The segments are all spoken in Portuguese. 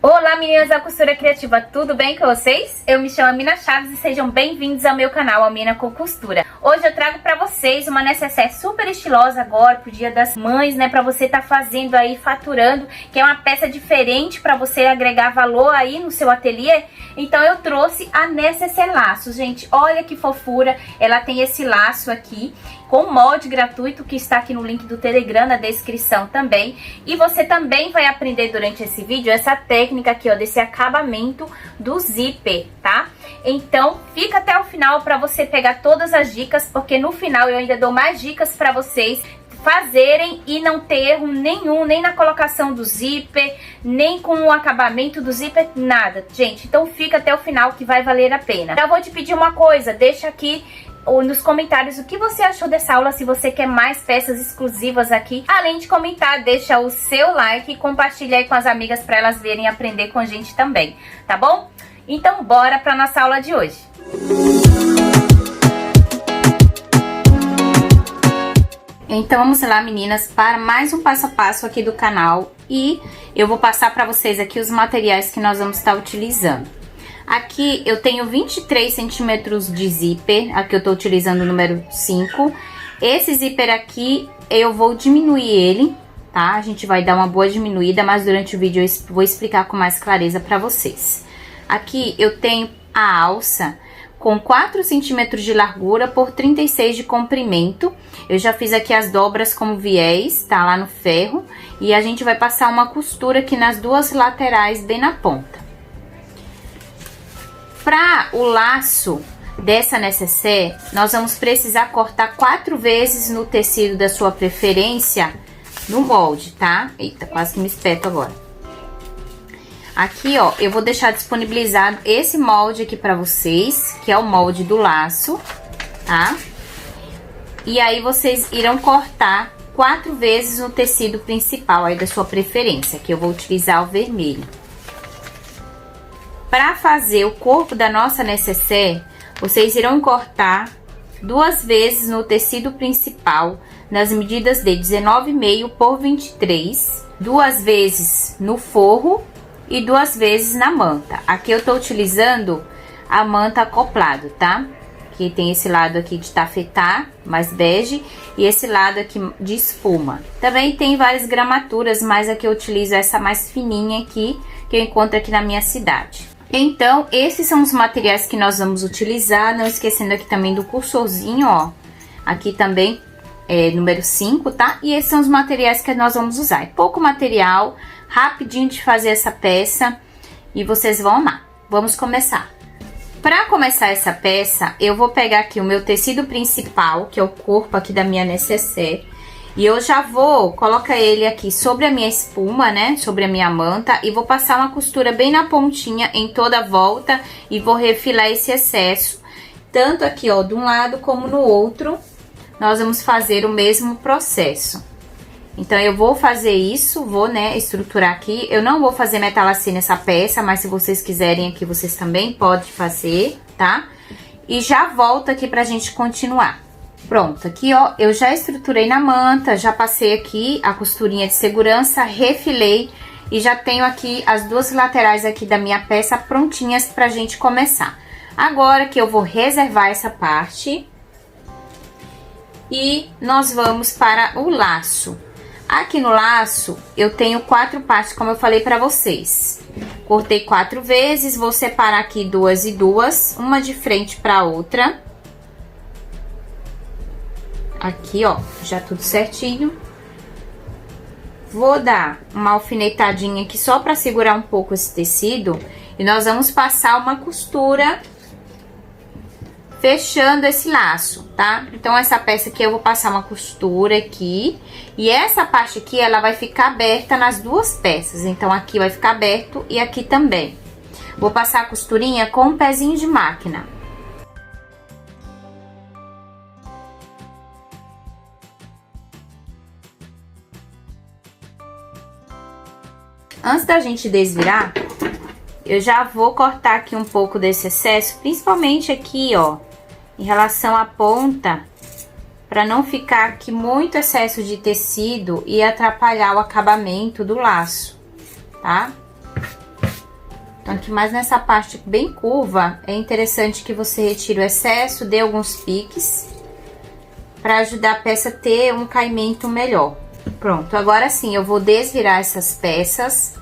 Olá meninas da costura criativa, tudo bem com vocês? Eu me chamo Amina Chaves e sejam bem-vindos ao meu canal Amina com Costura. Hoje eu trago pra vocês uma necessaire super estilosa agora pro Dia das Mães, né? Pra você tá fazendo aí, faturando, que é uma peça diferente pra você agregar valor aí no seu ateliê. Então eu trouxe a necessaire laços, gente, olha que fofura, ela tem esse laço aqui com molde gratuito que está aqui no link do Telegram, na descrição também. E você também vai aprender durante esse vídeo essa técnica aqui, ó, desse acabamento do zíper, tá? Então fica até o final para você pegar todas as dicas, porque no final eu ainda dou mais dicas para vocês fazerem e não ter erro nenhum, nem na colocação do zíper, nem com o acabamento do zíper, nada, gente. Então fica até o final que vai valer a pena. Eu vou te pedir uma coisa, deixa aqui nos comentários o que você achou dessa aula, se você quer mais peças exclusivas aqui. Além de comentar, deixa o seu like e compartilha aí com as amigas para elas verem e aprender com a gente também, tá bom? Então bora para nossa aula de hoje. Então vamos lá, meninas, para mais um passo a passo aqui do canal, e eu vou passar para vocês aqui os materiais que nós vamos estar utilizando. Aqui eu tenho 23 centímetros de zíper, aqui eu tô utilizando o número 5. Esse zíper aqui eu vou diminuir ele, tá? A gente vai dar uma boa diminuída, mas durante o vídeo eu vou explicar com mais clareza para vocês. Aqui eu tenho a alça com 4 centímetros de largura por 36 de comprimento. Eu já fiz aqui as dobras como viés, tá? Lá no ferro. E a gente vai passar uma costura aqui nas duas laterais, bem na ponta. Para o laço dessa necessaire, nós vamos precisar cortar 4 vezes no tecido da sua preferência, no molde, tá? Eita, quase que me espeto agora. Aqui, ó, eu vou deixar disponibilizado esse molde aqui pra vocês, que é o molde do laço, tá? E aí, vocês irão cortar 4 vezes no tecido principal aí da sua preferência, que eu vou utilizar o vermelho. Para fazer o corpo da nossa necessaire, vocês irão cortar 2 vezes no tecido principal, nas medidas de 19,5 por 23, 2 vezes no forro e 2 vezes na manta. Aqui eu tô utilizando a manta acoplado, tá? Que tem esse lado aqui de tafetá, mais bege, e esse lado aqui de espuma. Também tem várias gramaturas, mas aqui eu utilizo essa mais fininha aqui, que eu encontro aqui na minha cidade. Então, esses são os materiais que nós vamos utilizar, não esquecendo aqui também do cursorzinho, ó. Aqui também é número 5, tá? E esses são os materiais que nós vamos usar. É pouco material, rapidinho de fazer essa peça e vocês vão amar. Vamos começar. Para começar essa peça, eu vou pegar aqui o meu tecido principal, que é o corpo aqui da minha necessaire, e eu já vou colocar ele aqui sobre a minha espuma, né, sobre a minha manta, e vou passar uma costura bem na pontinha em toda a volta e vou refilar esse excesso, tanto aqui, ó, de um lado como no outro, nós vamos fazer o mesmo processo. Então, eu vou fazer isso, vou, né, estruturar aqui. Eu não vou fazer metalacê nessa peça, mas se vocês quiserem aqui, vocês também podem fazer, tá? E já volto aqui pra gente continuar. Pronto, aqui, ó, eu já estruturei na manta, já passei aqui a costurinha de segurança, refilei e já tenho aqui as duas laterais aqui da minha peça prontinhas pra gente começar. Agora que eu vou reservar essa parte e nós vamos para o laço. Aqui no laço, eu tenho 4 partes, como eu falei pra vocês. Cortei 4 vezes, vou separar aqui 2 e 2, uma de frente pra outra. Aqui, ó, já tudo certinho. Vou dar uma alfinetadinha aqui só pra segurar um pouco esse tecido. E nós vamos passar uma costura fechando esse laço, tá? Então, essa peça aqui eu vou passar uma costura aqui. E essa parte aqui, ela vai ficar aberta nas duas peças. Então, aqui vai ficar aberto e aqui também. Vou passar a costurinha com um pezinho de máquina. Antes da gente desvirar, eu já vou cortar aqui um pouco desse excesso, principalmente aqui, ó, em relação à ponta, para não ficar aqui muito excesso de tecido e atrapalhar o acabamento do laço, tá? Então, aqui mais nessa parte bem curva, é interessante que você retire o excesso, dê alguns piques, para ajudar a peça a ter um caimento melhor. Pronto, agora sim, eu vou desvirar essas peças,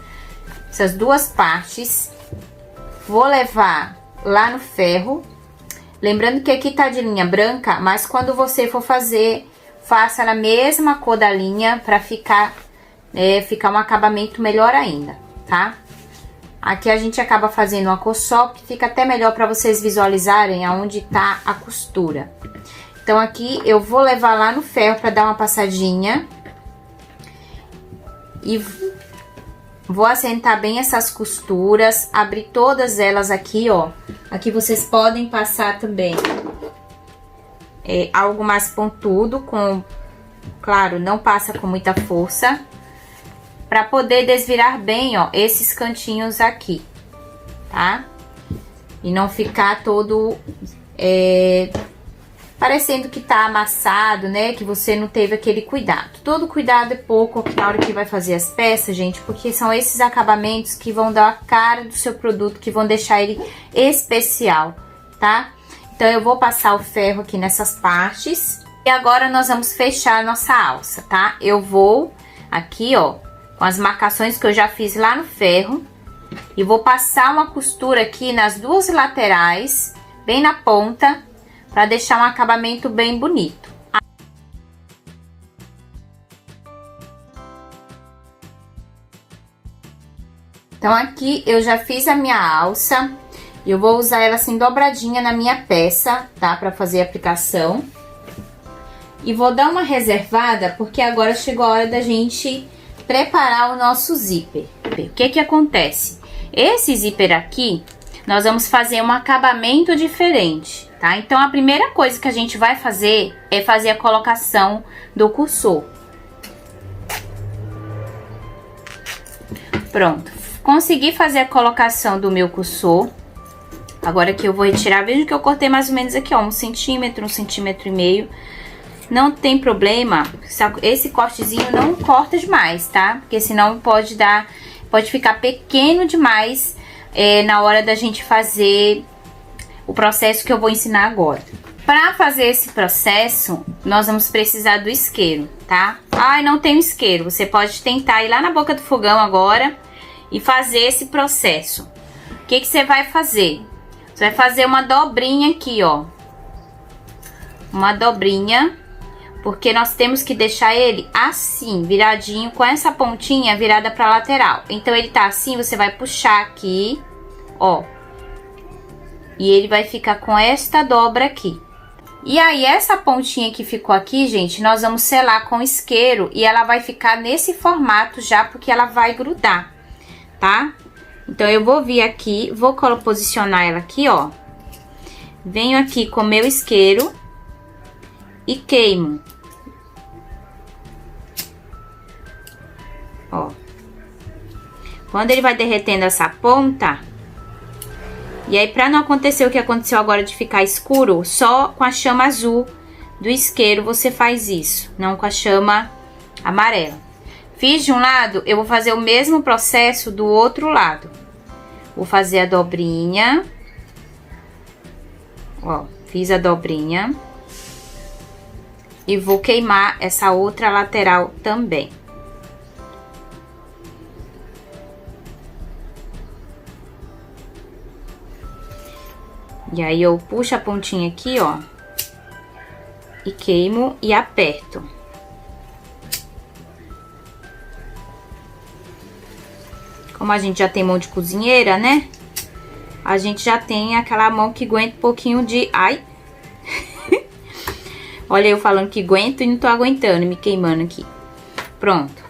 essas duas partes, vou levar lá no ferro. Lembrando que aqui tá de linha branca, mas quando você for fazer, faça na mesma cor da linha, para ficar um acabamento melhor ainda, tá? Aqui a gente acaba fazendo uma cor só, que fica até melhor para vocês visualizarem aonde tá a costura. Então, aqui eu vou levar lá no ferro para dar uma passadinha. E vou assentar bem essas costuras, abrir todas elas aqui, ó. Aqui vocês podem passar também algo mais pontudo, claro, não passa com muita força, para poder desvirar bem, ó, esses cantinhos aqui, tá? E não ficar todo parecendo que tá amassado, né? Que você não teve aquele cuidado. Todo cuidado é pouco na hora que vai fazer as peças, gente, porque são esses acabamentos que vão dar a cara do seu produto, que vão deixar ele especial, tá? Então, eu vou passar o ferro aqui nessas partes. E agora, nós vamos fechar a nossa alça, tá? Eu vou aqui, ó, com as marcações que eu já fiz lá no ferro. E vou passar uma costura aqui nas duas laterais, bem na ponta, para deixar um acabamento bem bonito. Então, aqui eu já fiz a minha alça. E eu vou usar ela assim dobradinha na minha peça, tá? Para fazer a aplicação. E vou dar uma reservada, porque agora chegou a hora da gente preparar o nosso zíper. O que que acontece? Esse zíper aqui, nós vamos fazer um acabamento diferente, tá? Então, a primeira coisa que a gente vai fazer é fazer a colocação do cursor. Pronto. Consegui fazer a colocação do meu cursor. Agora que eu vou retirar, veja que eu cortei mais ou menos aqui, ó, 1 centímetro, 1,5 centímetros. Não tem problema, esse cortezinho não corta demais, tá? Porque senão pode ficar pequeno demais na hora da gente fazer o processo que eu vou ensinar agora. Para fazer esse processo, nós vamos precisar do isqueiro, tá? Ai, não tenho isqueiro. Você pode tentar ir lá na boca do fogão agora e fazer esse processo. O que que você vai fazer? Você vai fazer uma dobrinha aqui, ó. Uma dobrinha, porque nós temos que deixar ele assim, viradinho, com essa pontinha virada pra lateral. Então, ele tá assim, você vai puxar aqui, ó. E ele vai ficar com esta dobra aqui. E aí, essa pontinha que ficou aqui, gente, nós vamos selar com isqueiro e ela vai ficar nesse formato já, porque ela vai grudar, tá? Então, eu vou vir aqui, vou posicionar ela aqui, ó. Venho aqui com meu isqueiro e queimo. Ó. Quando ele vai derretendo essa ponta... E aí, pra não acontecer o que aconteceu agora de ficar escuro, só com a chama azul do isqueiro você faz isso, não com a chama amarela. Fiz de um lado, eu vou fazer o mesmo processo do outro lado. Vou fazer a dobrinha. Ó, fiz a dobrinha. E vou queimar essa outra lateral também. E aí, eu puxo a pontinha aqui, ó. E queimo e aperto. Como a gente já tem mão de cozinheira, né? A gente já tem aquela mão que aguenta um pouquinho de... Ai! Olha eu falando que aguento e não tô aguentando, me queimando aqui. Pronto.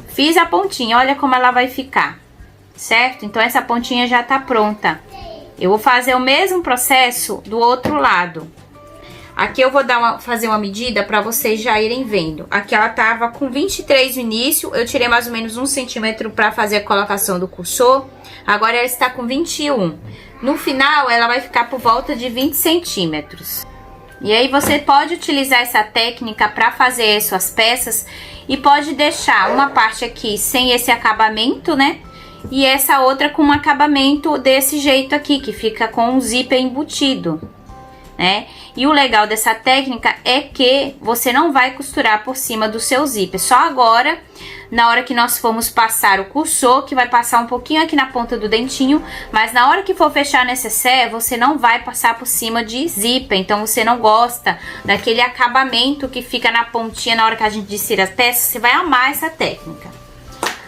Fiz a pontinha, olha como ela vai ficar. Certo? Então, essa pontinha já tá pronta. Eu vou fazer o mesmo processo do outro lado. Aqui eu vou fazer uma medida para vocês já irem vendo. Aqui ela tava com 23 no início, eu tirei mais ou menos 1 centímetro para fazer a colocação do cursor. Agora ela está com 21. No final, ela vai ficar por volta de 20 centímetros. E aí você pode utilizar essa técnica para fazer suas peças e pode deixar uma parte aqui sem esse acabamento, né? e essa outra com um acabamento desse jeito aqui, que fica com um zíper embutido, né? E o legal dessa técnica é que você não vai costurar por cima do seu zíper, só agora, na hora que nós formos passar o cursor, que vai passar um pouquinho aqui na ponta do dentinho, mas na hora que for fechar a necessaire, você não vai passar por cima de zíper, então você não gosta daquele acabamento que fica na pontinha na hora que a gente descira as peças, você vai amar essa técnica.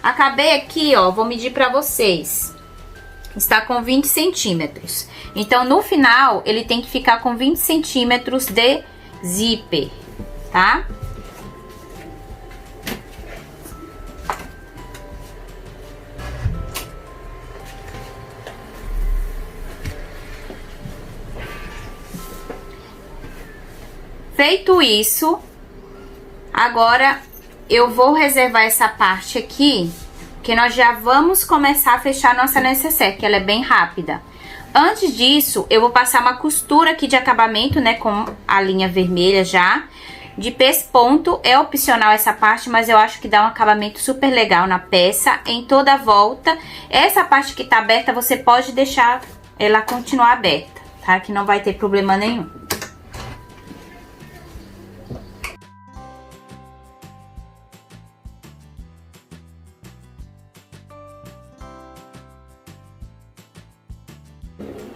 Acabei aqui, ó, vou medir pra vocês. Está com 20 centímetros. Então, no final, ele tem que ficar com 20 centímetros de zíper, tá? Feito isso, agora eu vou reservar essa parte aqui, que nós já vamos começar a fechar nossa necessaire, que ela é bem rápida. Antes disso, eu vou passar uma costura aqui de acabamento, né, com a linha vermelha já. De pesponto, é opcional essa parte, mas eu acho que dá um acabamento super legal na peça, em toda a volta. Essa parte que tá aberta, você pode deixar ela continuar aberta, tá? Que não vai ter problema nenhum.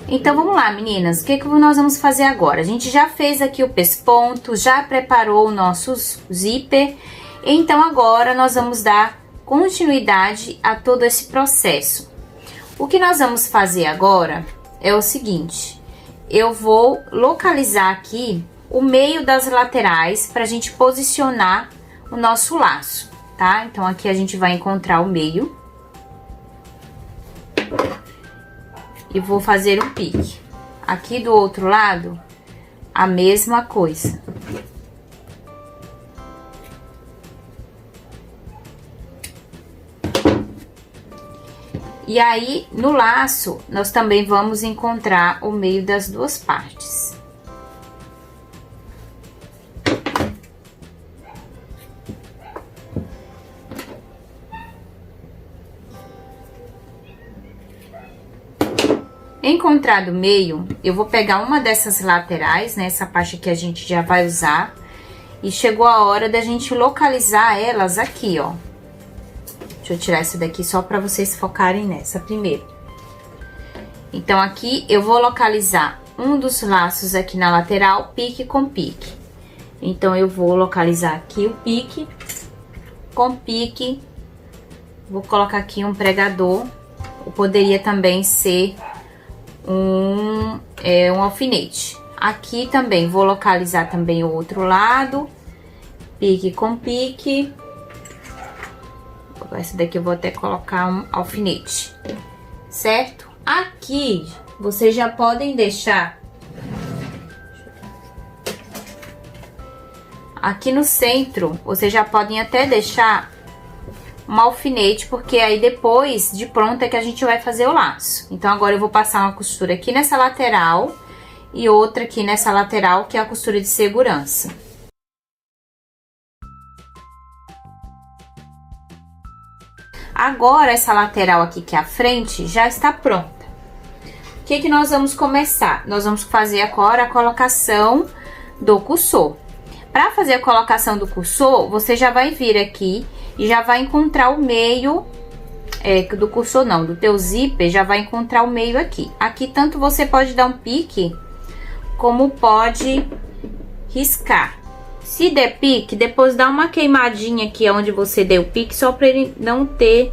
Então, vamos lá, meninas, o que nós vamos fazer agora? A gente já fez aqui o pesponto, já preparou o nosso zíper, então agora nós vamos dar continuidade a todo esse processo. O que nós vamos fazer agora é o seguinte, eu vou localizar aqui o meio das laterais para a gente posicionar o nosso laço, tá? Então, aqui a gente vai encontrar o meio. E vou fazer um pique. Aqui do outro lado, a mesma coisa. E aí, no laço, nós também vamos encontrar o meio das duas partes. Encontrado o meio, eu vou pegar uma dessas laterais, né, essa parte que a gente já vai usar, e chegou a hora da gente localizar elas aqui, ó. Deixa eu tirar essa daqui só pra vocês focarem nessa primeiro. Então, aqui eu vou localizar um dos laços aqui na lateral, pique com pique. Então, eu vou localizar aqui o pique com pique, vou colocar aqui um pregador, ou poderia também ser um alfinete. Aqui também vou localizar também o outro lado, pique com pique. Essa daqui eu vou até colocar um alfinete, certo? Aqui vocês já podem deixar aqui no centro, vocês já podem até deixar um alfinete, porque aí depois de pronto é que a gente vai fazer o laço. Então, agora eu vou passar uma costura aqui nessa lateral e outra aqui nessa lateral, que é a costura de segurança. Agora, essa lateral aqui, que é a frente, já está pronta. O que nós vamos começar? Nós vamos fazer agora a colocação do cursor. Para fazer a colocação do cursor, você já vai vir aqui e já vai encontrar o meio, do cursor não, do teu zíper, já vai encontrar o meio aqui. Aqui tanto você pode dar um pique, como pode riscar. Se der pique, depois dá uma queimadinha aqui onde você deu o pique, só para ele não ter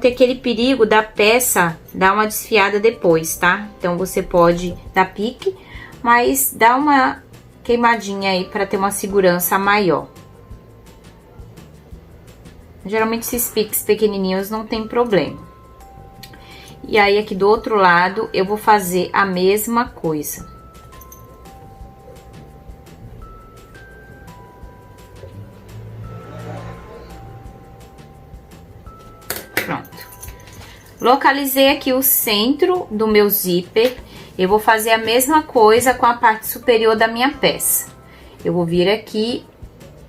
aquele perigo da peça dar uma desfiada depois, tá? Então, você pode dar pique, mas dá uma queimadinha aí para ter uma segurança maior. Geralmente esses piques pequenininhos não tem problema. E aí, aqui do outro lado, eu vou fazer a mesma coisa. Pronto. Localizei aqui o centro do meu zíper. Eu vou fazer a mesma coisa com a parte superior da minha peça. Eu vou vir aqui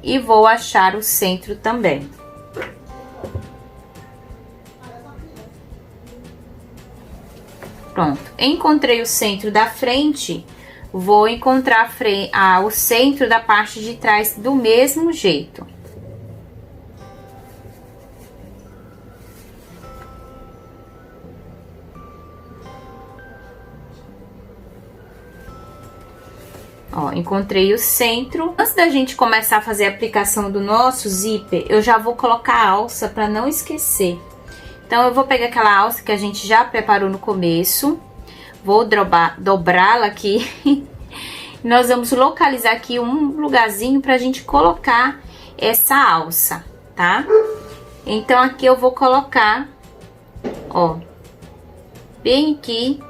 e vou achar o centro também. Pronto. Encontrei o centro da frente, vou encontrar o centro da parte de trás do mesmo jeito. Ó, encontrei o centro. Antes da gente começar a fazer a aplicação do nosso zíper, eu já vou colocar a alça para não esquecer. Então, eu vou pegar aquela alça que a gente já preparou no começo, vou dobrá-la aqui. Nós vamos localizar aqui um lugarzinho pra gente colocar essa alça, tá? Então, aqui eu vou colocar, ó, bem aqui,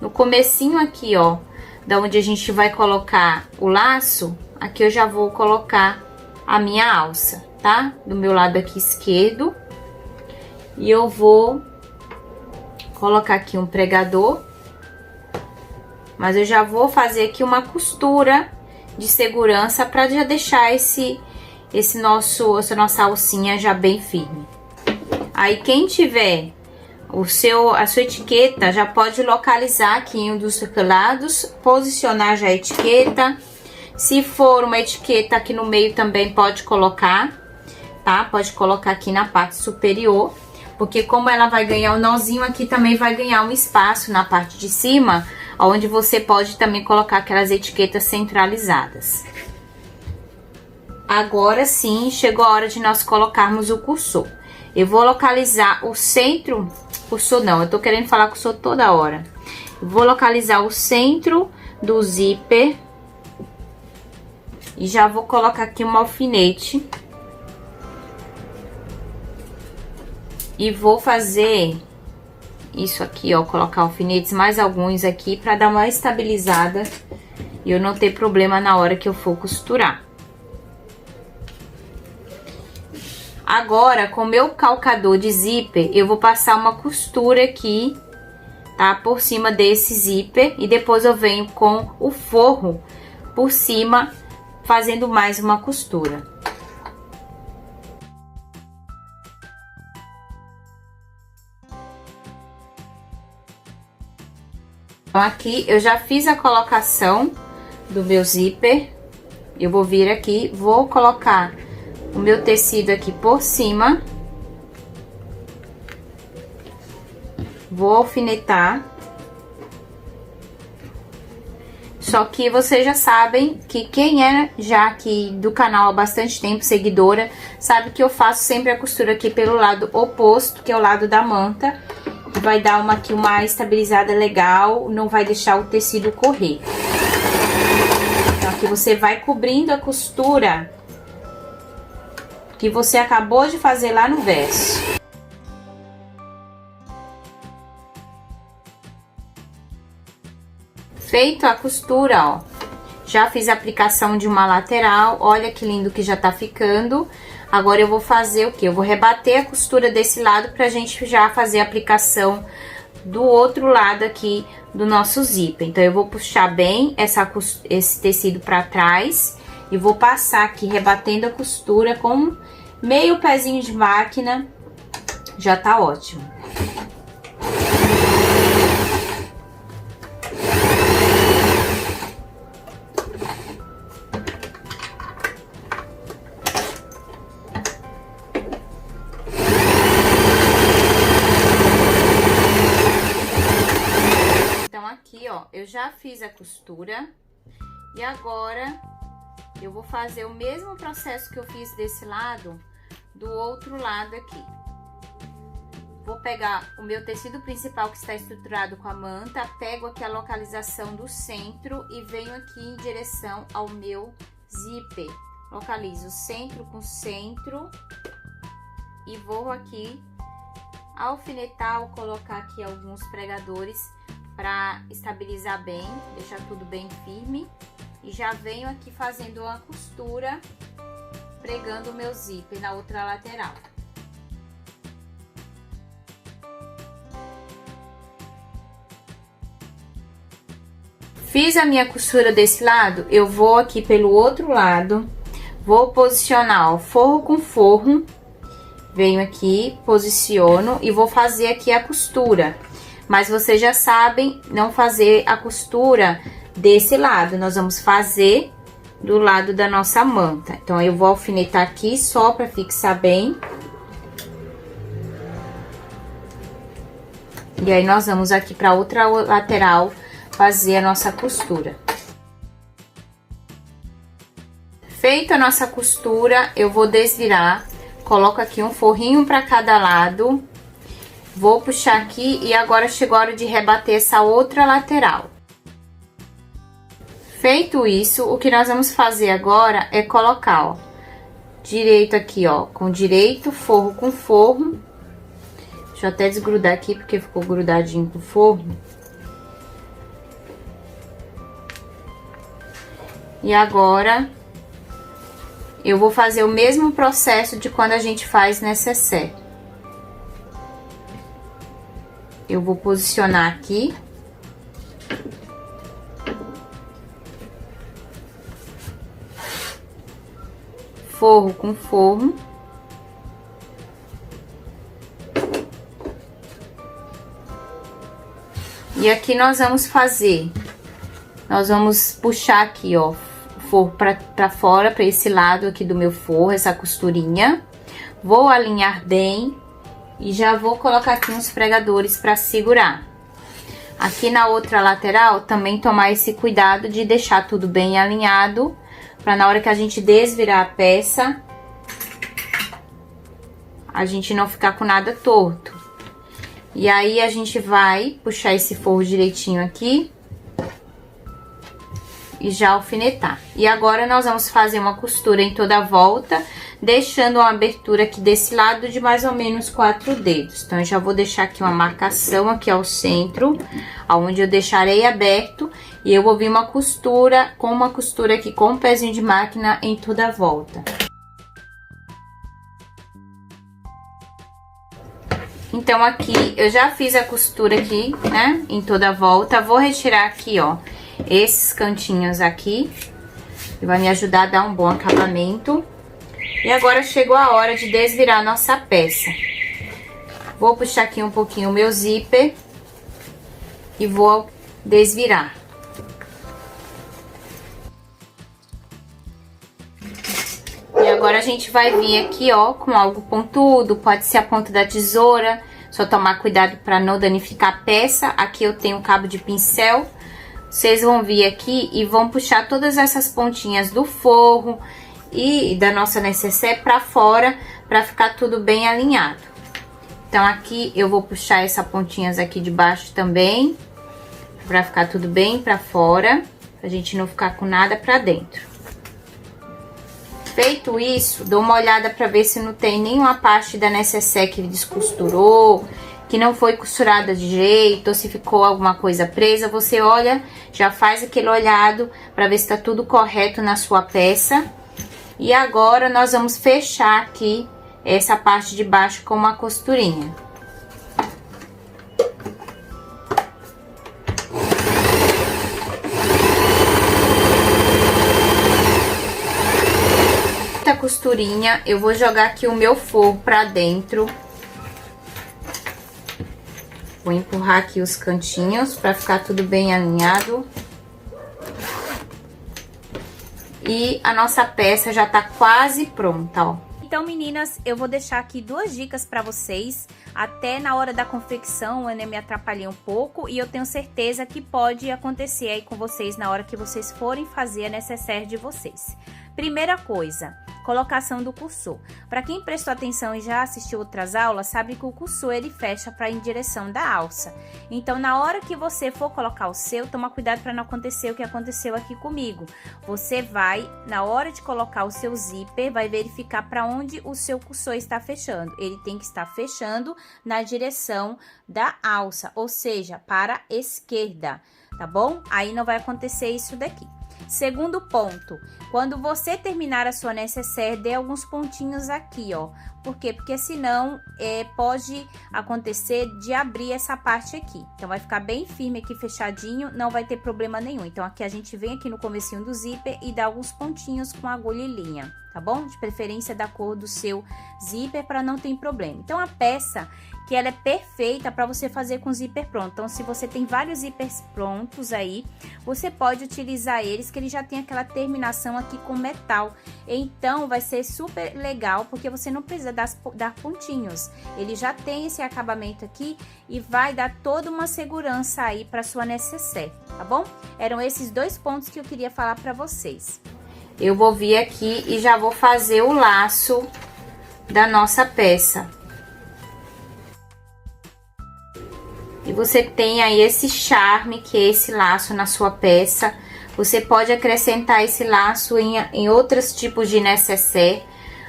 no comecinho aqui, ó, da onde a gente vai colocar o laço, aqui eu já vou colocar a minha alça, tá? Do meu lado aqui esquerdo. E eu vou colocar aqui um pregador, mas eu já vou fazer aqui uma costura de segurança para já deixar essa nossa alcinha já bem firme. Aí quem tiver a sua etiqueta já pode localizar aqui em um dos lados, posicionar já a etiqueta. Se for uma etiqueta aqui no meio também pode colocar, tá? Pode colocar aqui na parte superior, porque como ela vai ganhar um nozinho aqui, também vai ganhar um espaço na parte de cima, onde você pode também colocar aquelas etiquetas centralizadas. Agora sim, chegou a hora de nós colocarmos o cursor. Eu vou localizar o centro, cursor não, eu tô querendo falar cursor toda hora. Eu vou localizar o centro do zíper e já vou colocar aqui um alfinete. E vou fazer isso aqui, ó, colocar alfinetes, mais alguns aqui, pra dar uma estabilizada e eu não ter problema na hora que eu for costurar. Agora, com o meu calcador de zíper, eu vou passar uma costura aqui, tá? Por cima desse zíper e depois eu venho com o forro por cima, fazendo mais uma costura. Então, aqui eu já fiz a colocação do meu zíper. Eu vou vir aqui, vou colocar o meu tecido aqui por cima. Vou alfinetar. Só que vocês já sabem que quem é já aqui do canal há bastante tempo, seguidora, sabe que eu faço sempre a costura aqui pelo lado oposto, que é o lado da manta. Vai dar aqui uma estabilizada legal, não vai deixar o tecido correr. Então, aqui você vai cobrindo a costura que você acabou de fazer lá no verso. Feito a costura, ó, já fiz a aplicação de uma lateral, olha que lindo que já tá ficando. Agora eu vou fazer o quê? Eu vou rebater a costura desse lado pra gente já fazer a aplicação do outro lado aqui do nosso zíper. Então, eu vou puxar bem esse tecido pra trás e vou passar aqui rebatendo a costura com meio pezinho de máquina, já tá ótimo. Eu já fiz a costura e agora eu vou fazer o mesmo processo que eu fiz desse lado, do outro lado aqui. Vou pegar o meu tecido principal que está estruturado com a manta, pego aqui a localização do centro e venho aqui em direção ao meu zíper. Localizo o centro com centro e vou aqui alfinetar ou colocar aqui alguns pregadores para estabilizar bem, deixar tudo bem firme. E já venho aqui fazendo uma costura, pregando o meu zíper na outra lateral. Fiz a minha costura desse lado, eu vou aqui pelo outro lado, vou posicionar, ó, forro com forro, venho aqui, posiciono e vou fazer aqui a costura. Mas vocês já sabem não fazer a costura desse lado, nós vamos fazer do lado da nossa manta. Então, eu vou alfinetar aqui só para fixar bem. E aí, nós vamos aqui para outra lateral fazer a nossa costura. Feita a nossa costura, eu vou desvirar, coloco aqui um forrinho para cada lado, vou puxar aqui e agora chegou a hora de rebater essa outra lateral. Feito isso, o que nós vamos fazer agora é colocar, ó, direito aqui, ó, com direito, forro com forro. Deixa eu até desgrudar aqui, porque ficou grudadinho com o forro. E agora, eu vou fazer o mesmo processo de quando a gente faz necessaire. Eu vou posicionar aqui. Forro com forro. E aqui nós vamos fazer, nós vamos puxar aqui, ó, o forro pra fora, pra esse lado aqui do meu forro, essa costurinha. Vou alinhar bem e já vou colocar aqui uns pregadores pra segurar. Aqui na outra lateral, também tomar esse cuidado de deixar tudo bem alinhado, pra na hora que a gente desvirar a peça, a gente não ficar com nada torto. E aí, a gente vai puxar esse forro direitinho aqui e já alfinetar. E agora, nós vamos fazer uma costura em toda a volta, deixando uma abertura aqui desse lado de mais ou menos 4 dedos. Então, eu já vou deixar aqui uma marcação aqui ao centro, onde eu deixarei aberto, e eu vou vir uma costura, com uma costura aqui com um pezinho de máquina em toda a volta. Então, aqui, eu já fiz a costura aqui, né, em toda a volta. Vou retirar aqui, ó, esses cantinhos aqui, que vai me ajudar a dar um bom acabamento. E agora chegou a hora de desvirar a nossa peça. Vou puxar aqui um pouquinho o meu zíper e vou desvirar. E agora a gente vai vir aqui, ó, com algo pontudo, pode ser a ponta da tesoura, só tomar cuidado para não danificar a peça. Aqui eu tenho um cabo de pincel, vocês vão vir aqui e vão puxar todas essas pontinhas do forro e da nossa necessaire para fora, para ficar tudo bem alinhado. Então, aqui eu vou puxar essas pontinhas aqui de baixo também, para ficar tudo bem para fora, pra gente não ficar com nada para dentro. Feito isso, dou uma olhada para ver se não tem nenhuma parte da necessaire que descosturou, que não foi costurada de jeito, ou se ficou alguma coisa presa. Você olha, já faz aquele olhado para ver se tá tudo correto na sua peça. E agora, nós vamos fechar aqui essa parte de baixo com uma costurinha. Essa costurinha, eu vou jogar aqui o meu forro pra dentro. Vou empurrar aqui os cantinhos pra ficar tudo bem alinhado. E a nossa peça já tá quase pronta, ó. Então, meninas, eu vou deixar aqui 2 dicas para vocês. Até na hora da confecção, eu me atrapalhei um pouco e eu tenho certeza que pode acontecer aí com vocês na hora que vocês forem fazer a necessaire de vocês. Primeira coisa, colocação do cursor. Para quem prestou atenção e já assistiu outras aulas, sabe que o cursor ele fecha para em direção da alça. Então, na hora que você for colocar o seu, toma cuidado para não acontecer o que aconteceu aqui comigo. Você vai, na hora de colocar o seu zíper, vai verificar para onde o seu cursor está fechando. Ele tem que estar fechando na direção da alça, ou seja, para a esquerda, tá bom? Aí não vai acontecer isso daqui. Segundo ponto, quando você terminar a sua necessaire, dê alguns pontinhos aqui, ó. Por quê? Porque senão pode acontecer de abrir essa parte aqui. Então, vai ficar bem firme aqui, fechadinho, não vai ter problema nenhum. Então, aqui a gente vem aqui no comecinho do zíper e dá alguns pontinhos com agulha e linha. tá bom? De preferência da cor do seu zíper para não ter problema. Então a peça que ela é perfeita para você fazer com zíper pronto. Então se você tem vários zíperes prontos aí, você pode utilizar eles, que ele já tem aquela terminação aqui com metal. Então vai ser super legal, porque você não precisa dar pontinhos. Ele já tem esse acabamento aqui e vai dar toda uma segurança aí para sua nécessaire, tá bom? Eram esses dois pontos que eu queria falar para vocês. Eu vou vir aqui e já vou fazer o laço da nossa peça. E você tem aí esse charme, que é esse laço na sua peça. Você pode acrescentar esse laço em outros tipos de nécessaire.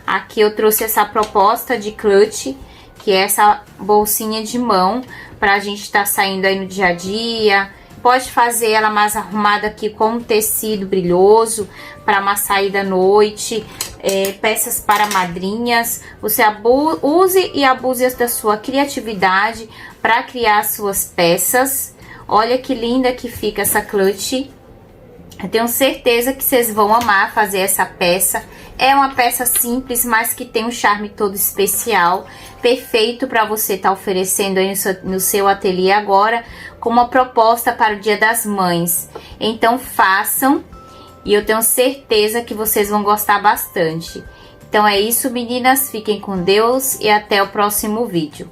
Aqui eu trouxe essa proposta de clutch, que é essa bolsinha de mão, pra gente estar saindo aí no dia a dia. Pode fazer ela mais arrumada aqui com um tecido brilhoso, para uma saída à noite. Peças para madrinhas. Você use e abuse da sua criatividade para criar suas peças. Olha que linda que fica essa clutch. Eu tenho certeza que vocês vão amar fazer essa peça. É uma peça simples, mas que tem um charme todo especial. Perfeito para você estar oferecendo aí no seu ateliê agora, como uma proposta para o Dia das Mães. Então façam, e eu tenho certeza que vocês vão gostar bastante. Então é isso, meninas. Fiquem com Deus e até o próximo vídeo.